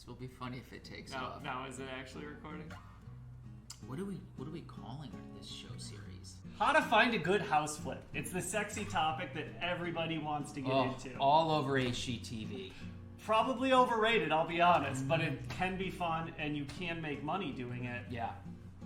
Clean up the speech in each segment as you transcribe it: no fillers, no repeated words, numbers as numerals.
This will be funny if it takes Now, off. now is it actually recording? What are we calling this show series? How to find a good house flip. It's the sexy topic that everybody wants to get into. All over HGTV. Probably overrated, I'll be honest, but it can be fun and you can make money doing it. Yeah.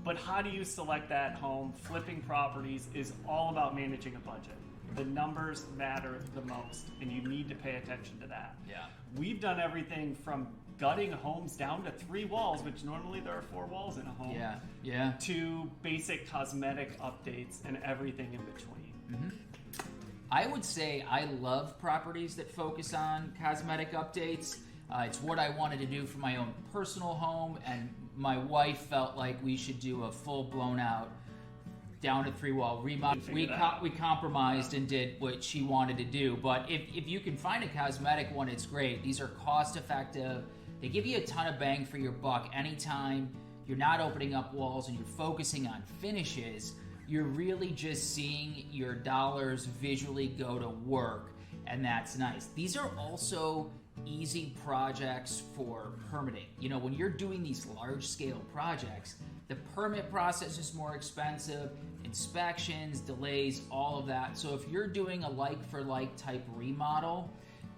But how do you select that home? Flipping properties is all about managing a budget. The numbers matter the most, and you need to pay attention to that. Yeah. We've done everything from gutting homes down to 3 walls, which normally there are 4 walls in a home, Yeah. to basic cosmetic updates and everything in between. I would say I love properties that focus on cosmetic updates. It's what I wanted to do for my own personal home, and my wife felt like we should do a full blown out down to 3 wall remodel. We compromised and did what she wanted to do. But if you can find a cosmetic one, it's great. These are cost effective. They give you a ton of bang for your buck anytime you're not opening up walls and you're focusing on finishes. You're really just seeing your dollars visually go to work, and that's nice. These are also easy projects for permitting. You know, when you're doing these large scale projects, the permit process is more expensive, inspections, delays, all of that. So if you're doing a like for like type remodel,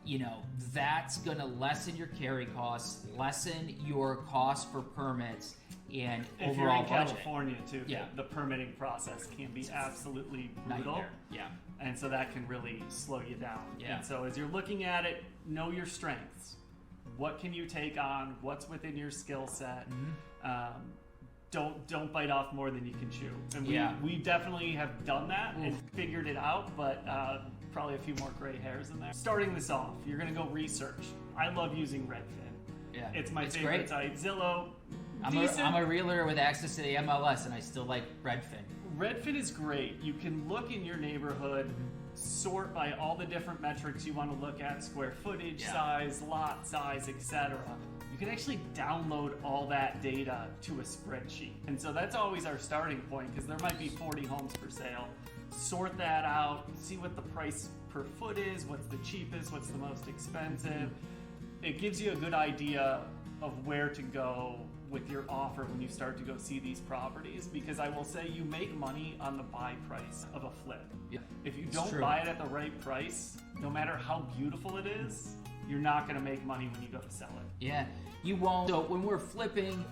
you know, that's gonna lessen your carry costs, lessen your cost for permits, and If overall you're in budget. California too, Yeah. the permitting process can be absolutely brutal. Nightmare. Yeah. And so that can really slow you down. Yeah. And so as you're looking at it, know your strengths. What can you take on? What's within your skill set? Don't bite off more than you can chew. And we definitely have done that and figured it out, but probably a few more gray hairs in there. Starting this off, you're gonna go research. I love using Redfin. Yeah. It's my favorite great. site. Zillow, I'm decent. a realtor with access to the MLS, and I still like Redfin. Redfin is great. You can look in your neighborhood, sort by all the different metrics you want to look at, square footage, size, lot size, etc. You can actually download all that data to a spreadsheet. And so that's always our starting point, because there might be 40 homes for sale. Sort that out, see what the price per foot is, what's the cheapest, what's the most expensive. It gives you a good idea of where to go with your offer when you start to go see these properties, because I will say you make money on the buy price of a flip. Yeah. If you It's don't true. buy it at the right price, no matter how beautiful it is, you're not going to make money when you go to sell it. Yeah, you won't. So when we're flipping,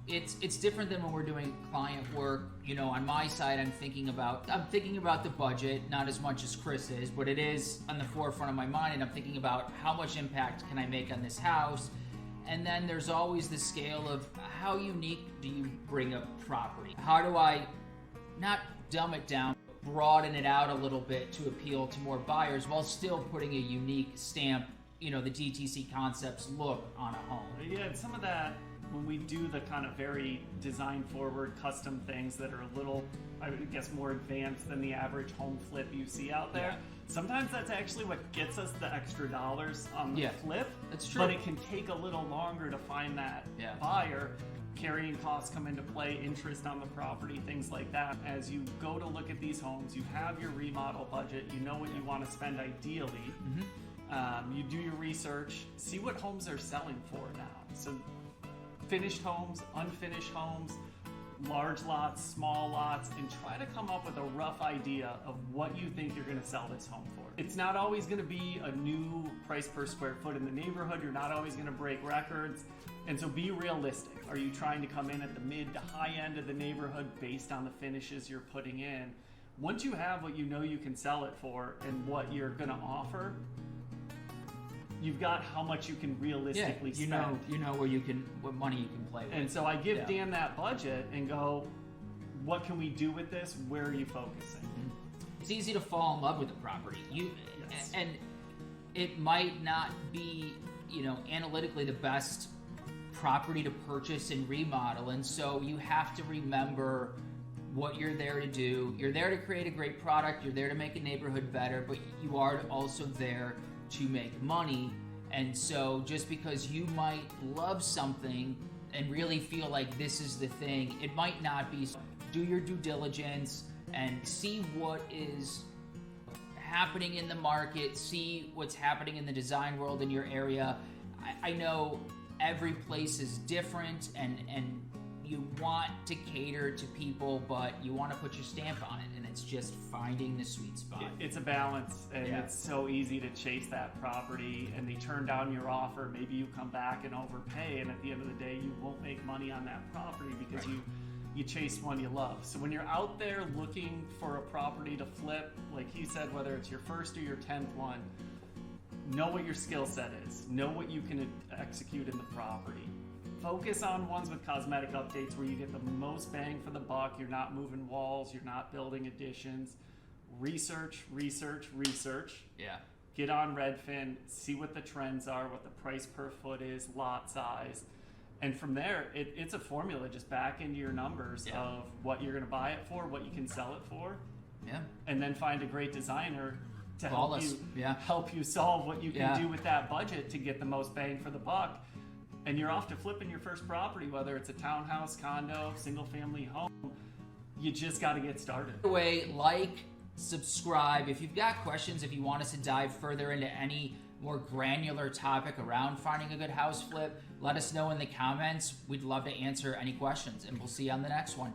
it's different than when we're doing client work. You know, on my side, I'm thinking about the budget, not as much as Chris is, but it is on the forefront of my mind, and I'm thinking about how much impact can I make on this house. And then there's always the scale of how unique do you bring a property? How do I not dumb it down, broaden it out a little bit to appeal to more buyers while still putting a unique stamp, you know, the DTC Concepts look on a home? Yeah, and some of that, when we do the kind of very design forward custom things that are a little, I would guess, more advanced than the average home flip you see out there, sometimes that's actually what gets us the extra dollars on the flip. That's true. But it can take a little longer to find that buyer. Carrying costs come into play, interest on the property, things like that. As you go to look at these homes, you have your remodel budget, you know what you want to spend ideally. You do your research, see what homes are selling for now. So finished homes, unfinished homes, large lots, small lots, and try to come up with a rough idea of what you think you're going to sell this home for. It's not always going to be a new price per square foot in the neighborhood. You're not always going to break records. And so be realistic. Are you trying to come in at the mid to high end of the neighborhood based on the finishes you're putting in? Once you have what you know you can sell it for and what you're going to offer, you've got how much you can realistically spend. You know what money you can play with. And so I give Dan that budget and go, what can we do with this? Where are you focusing? It's easy to fall in love with a property. And it might not be, you know, analytically the best property to purchase and remodel, and so you have to remember what you're there to do. You're there to create a great product, you're there to make a neighborhood better, but you are also there to make money. And so just because you might love something and really feel like this is the thing, it might not be. Do your due diligence and see what is happening in the market, see what's happening in the design world in your area. I know every place is different, and you want to cater to people, but you want to put your stamp on it, and it's just finding the sweet spot. It's a balance, and it's so easy to chase that property, and they turn down your offer. Maybe you come back and overpay, and at the end of the day, you won't make money on that property because you chase one you love. So when you're out there looking for a property to flip, like he said, whether it's your first or your 10th one, know what your skill set is. Know what you can execute in the property. Focus on ones with cosmetic updates where you get the most bang for the buck. You're not moving walls, you're not building additions. Research. Yeah. Get on Redfin, see what the trends are, what the price per foot is, lot size. And from there, it's a formula. Just back into your numbers of what you're going to buy it for, what you can sell it for. Yeah. And then find a great designer to help you solve what you can do with that budget to get the most bang for the buck. And you're off to flipping your first property, whether it's a townhouse, condo, single family home. You just got to get started. Like, subscribe. If you've got questions, if you want us to dive further into any more granular topic around finding a good house flip, let us know in the comments. We'd love to answer any questions, and we'll see you on the next one.